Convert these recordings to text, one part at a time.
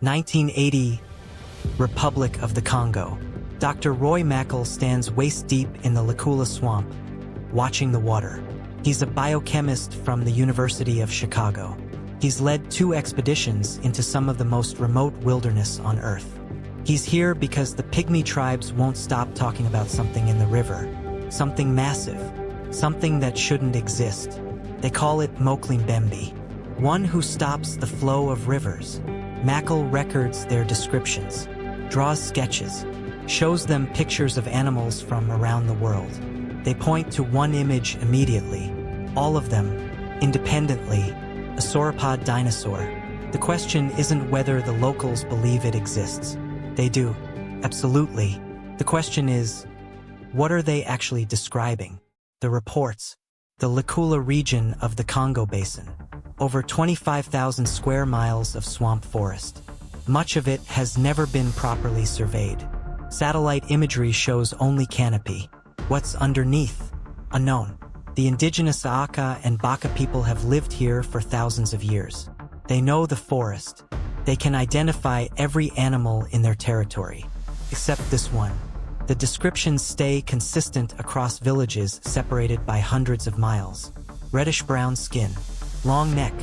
1980, Republic of the Congo. Dr. Roy Mackal stands waist-deep in the Lukula swamp, watching the water. He's a biochemist from the University of Chicago. He's led 2 expeditions into some of the most remote wilderness on Earth. He's here because the pygmy tribes won't stop talking about something in the river. Something massive. Something that shouldn't exist. They call it Mokele Mbembe, one who stops the flow of rivers. Mackal records their descriptions, draws sketches, shows them pictures of animals from around the world. They point to one image immediately, all of them, independently, a sauropod dinosaur. The question isn't whether the locals believe it exists. They do, absolutely. The question is, what are they actually describing? The reports. The Lukula region of the Congo Basin. Over 25,000 square miles of swamp forest. Much of it has never been properly surveyed. Satellite imagery shows only canopy. What's underneath? Unknown. The indigenous Aaka and Baka people have lived here for thousands of years. They know the forest. They can identify every animal in their territory. Except this one. The descriptions stay consistent across villages separated by hundreds of miles. Reddish-brown skin. Long neck.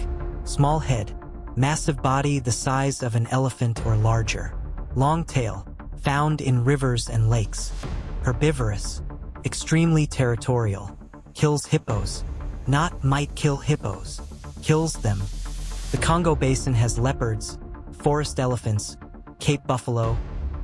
Small head. Massive body the size of an elephant or larger. Long tail. Found in rivers and lakes. Herbivorous. Extremely territorial. Kills hippos. Not might kill hippos. Kills them. The Congo Basin has leopards, forest elephants, Cape buffalo,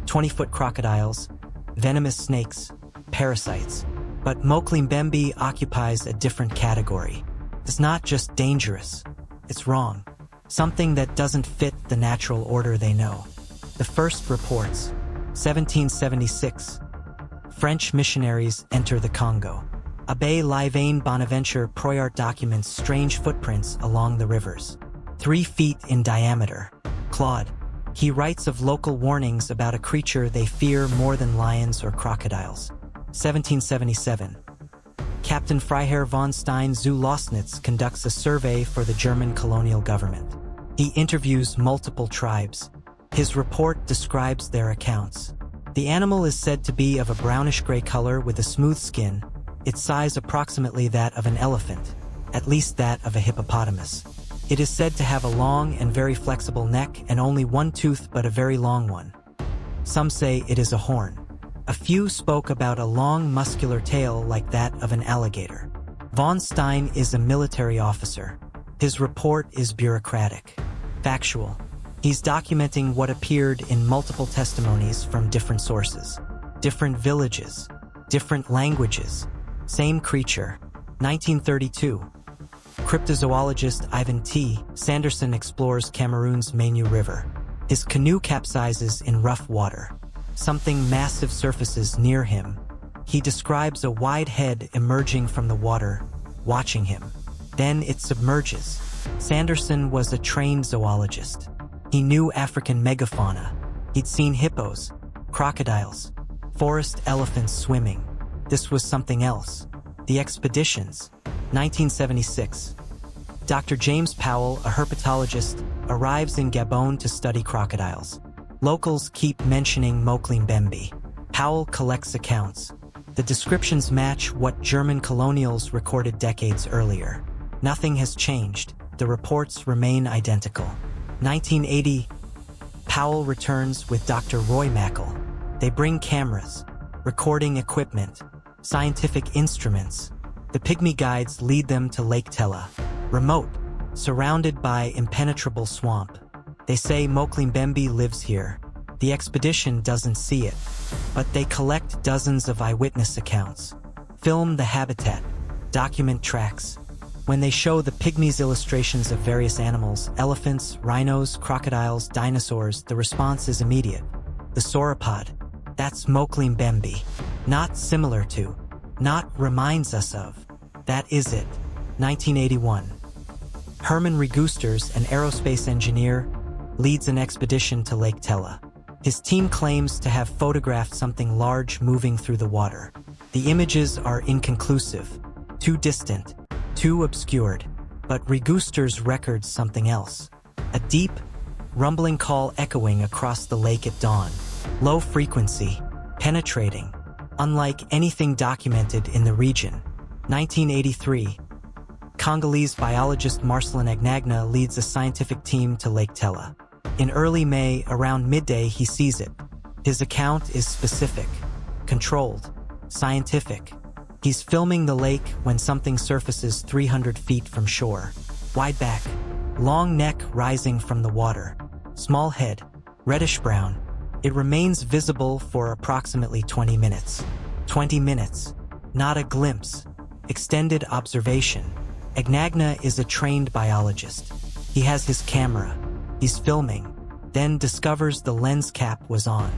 20-foot crocodiles, venomous snakes, parasites. But Mokele Mbembe occupies a different category. It's not just dangerous. It's wrong. Something that doesn't fit the natural order they know. The first reports, 1776. French missionaries enter the Congo. Abbé Livain Bonaventure Proyart documents strange footprints along the rivers. 3 feet in diameter. Clawed. He writes of local warnings about a creature they fear more than lions or crocodiles. 1777. Captain Freiherr von Stein zu Losnitz conducts a survey for the German colonial government. He interviews multiple tribes. His report describes their accounts. The animal is said to be of a brownish-gray color with a smooth skin, its size approximately that of an elephant, at least that of a hippopotamus. It is said to have a long and very flexible neck and only one tooth but a very long one. Some say it is a horn. A few spoke about a long muscular tail like that of an alligator. Von Stein is a military officer. His report is bureaucratic, factual. He's documenting what appeared in multiple testimonies from different sources, different villages, different languages. Same creature. 1932. Cryptozoologist Ivan T. Sanderson explores Cameroon's Menu River. His canoe capsizes in rough water. Something massive surfaces near him. He describes a wide head emerging from the water, watching him. Then it submerges. Sanderson was a trained zoologist. He knew African megafauna. He'd seen hippos, crocodiles, forest elephants swimming. This was something else. The expeditions. 1976. Dr. James Powell, a herpetologist, arrives in Gabon to study crocodiles. Locals keep mentioning Mokele Mbembe. Powell collects accounts. The descriptions match what German colonials recorded decades earlier. Nothing has changed. The reports remain identical. 1980. Powell returns with Dr. Roy Mackal. They bring cameras, recording equipment, scientific instruments. The pygmy guides lead them to Lake Télé, remote, surrounded by impenetrable swamp. They say Mokele Mbembe lives here. The expedition doesn't see it, but they collect dozens of eyewitness accounts, film the habitat, document tracks. When they show the pygmies illustrations of various animals, elephants, rhinos, crocodiles, dinosaurs, the response is immediate. The sauropod. That's Mokele Mbembe. Not similar to. Not reminds us of. That is it. 1981. Herman Regusters, an aerospace engineer, leads an expedition to Lake Télé. His team claims to have photographed something large moving through the water. The images are inconclusive, too distant, too obscured, but Regusters records something else. A deep, rumbling call echoing across the lake at dawn. Low frequency, penetrating, unlike anything documented in the region. 1983. Congolese biologist Marcelin Agnagna leads a scientific team to Lake Télé. In early May, around midday, he sees it. His account is specific, controlled, scientific. He's filming the lake when something surfaces 300 feet from shore. Wide back, long neck rising from the water, small head, reddish-brown. It remains visible for approximately 20 minutes. 20 minutes, not a glimpse. Extended observation. Agnagna is a trained biologist. He has his camera. He's filming, then discovers the lens cap was on.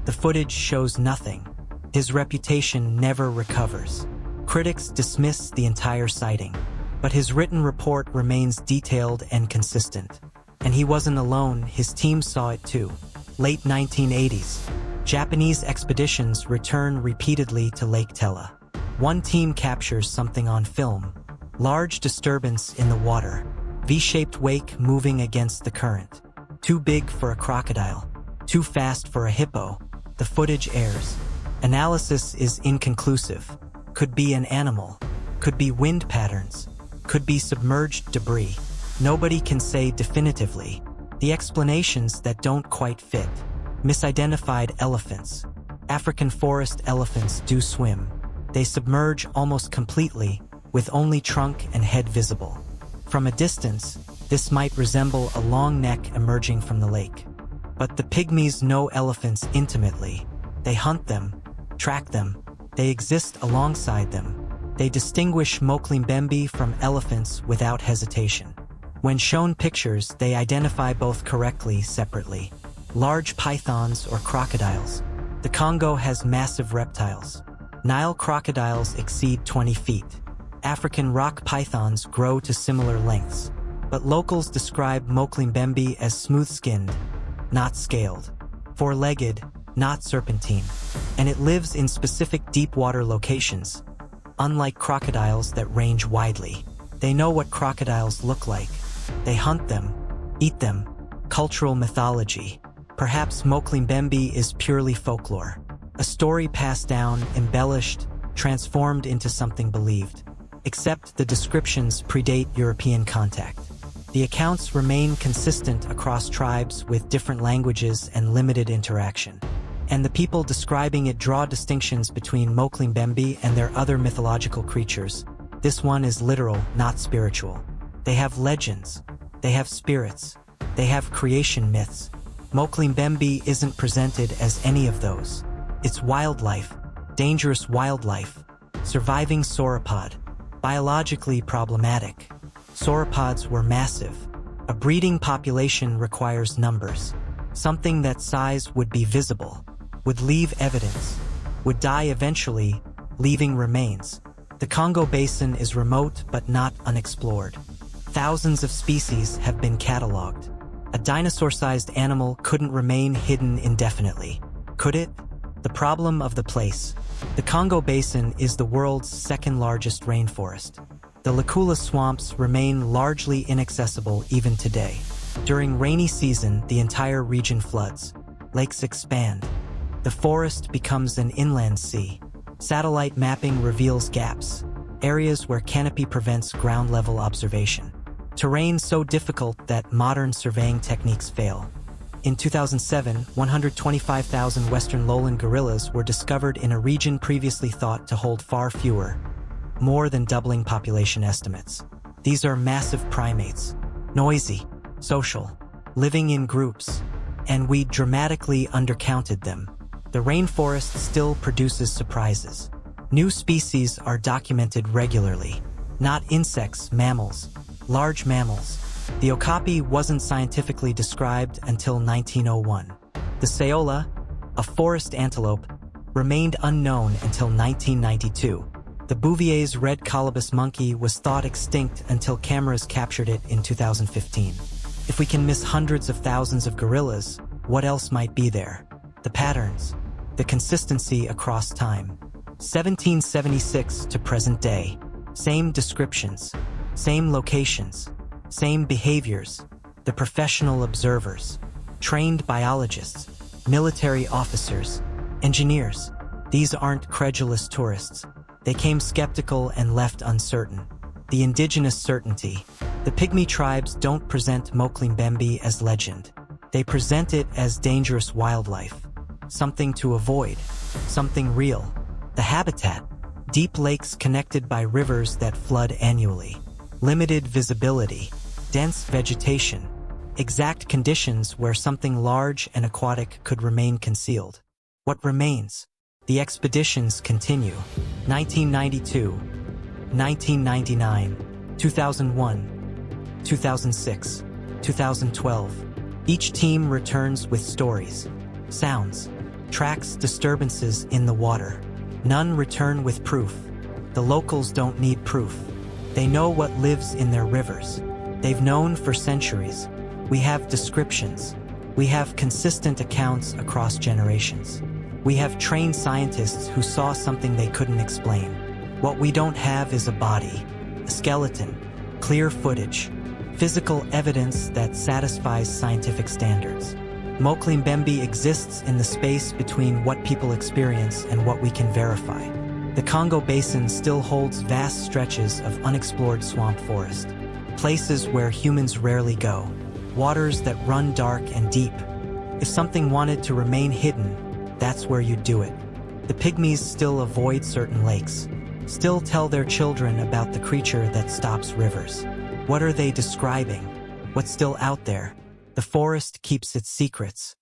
The footage shows nothing. His reputation never recovers. Critics dismiss the entire sighting, but his written report remains detailed and consistent. And he wasn't alone, his team saw it too. Late 1980s, Japanese expeditions return repeatedly to Lake Télé. One team captures something on film. Large disturbance in the water, V-shaped wake moving against the current. Too big for a crocodile, too fast for a hippo. The footage airs. Analysis is inconclusive. Could be an animal, could be wind patterns, could be submerged debris. Nobody can say definitively. The explanations that don't quite fit. Misidentified elephants. African forest elephants do swim. They submerge almost completely, with only trunk and head visible. From a distance, this might resemble a long neck emerging from the lake. But the pygmies know elephants intimately. They hunt them, track them, they exist alongside them. They distinguish Mokele Mbembe from elephants without hesitation. When shown pictures, they identify both correctly, separately. Large pythons or crocodiles. The Congo has massive reptiles. Nile crocodiles exceed 20 feet. African rock pythons grow to similar lengths. But locals describe Mokele Mbembe as smooth-skinned, not scaled, four-legged, not serpentine, and it lives in specific deep-water locations. Unlike crocodiles that range widely, they know what crocodiles look like. They hunt them, eat them. Cultural mythology. Perhaps Mokele Mbembe is purely folklore, a story passed down, embellished, transformed into something believed. Except the descriptions predate European contact. The accounts remain consistent across tribes with different languages and limited interaction. And the people describing it draw distinctions between Mokele Mbembe and their other mythological creatures. This one is literal, not spiritual. They have legends. They have spirits. They have creation myths. Mokele Mbembe isn't presented as any of those. It's wildlife, dangerous wildlife, surviving sauropod, biologically problematic. Sauropods were massive. A breeding population requires numbers. Something that size would be visible, would leave evidence, would die eventually, leaving remains. The Congo Basin is remote but not unexplored. Thousands of species have been cataloged. A dinosaur-sized animal couldn't remain hidden indefinitely, could it? The problem of the place. The Congo Basin is the world's second-largest rainforest. The Lukula swamps remain largely inaccessible even today. During rainy season, the entire region floods. Lakes expand. The forest becomes an inland sea. Satellite mapping reveals gaps, areas where canopy prevents ground-level observation. Terrain so difficult that modern surveying techniques fail. In 2007, 125,000 western lowland gorillas were discovered in a region previously thought to hold far fewer, more than doubling population estimates. These are massive primates, noisy, social, living in groups, and we dramatically undercounted them. The rainforest still produces surprises. New species are documented regularly. Not insects, mammals, large mammals. The okapi wasn't scientifically described until 1901. The saola, a forest antelope, remained unknown until 1992. The Bouvier's red colobus monkey was thought extinct until cameras captured it in 2015. If we can miss hundreds of thousands of gorillas, what else might be there? The patterns, the consistency across time. 1776 to present day. Same descriptions, same locations, same behaviors. The professional observers. Trained biologists, military officers, engineers. These aren't credulous tourists. They came skeptical and left uncertain. The indigenous certainty. The Pygmy tribes don't present Mokele Mbembe as legend. They present it as dangerous wildlife. Something to avoid. Something real. The habitat. Deep lakes connected by rivers that flood annually. Limited visibility. Dense vegetation. Exact conditions where something large and aquatic could remain concealed. What remains? The expeditions continue. 1992, 1999, 2001, 2006, 2012. Each team returns with stories, sounds, tracks disturbances in the water. None return with proof. The locals don't need proof. They know what lives in their rivers. They've known for centuries. We have descriptions. We have consistent accounts across generations. We have trained scientists who saw something they couldn't explain. What we don't have is a body, a skeleton, clear footage, physical evidence that satisfies scientific standards. Mokele Mbembe exists in the space between what people experience and what we can verify. The Congo Basin still holds vast stretches of unexplored swamp forest, places where humans rarely go, waters that run dark and deep. If something wanted to remain hidden, that's where you'd do it. The Pygmies still avoid certain lakes, still tell their children about the creature that stops rivers. What are they describing? What's still out there? The forest keeps its secrets.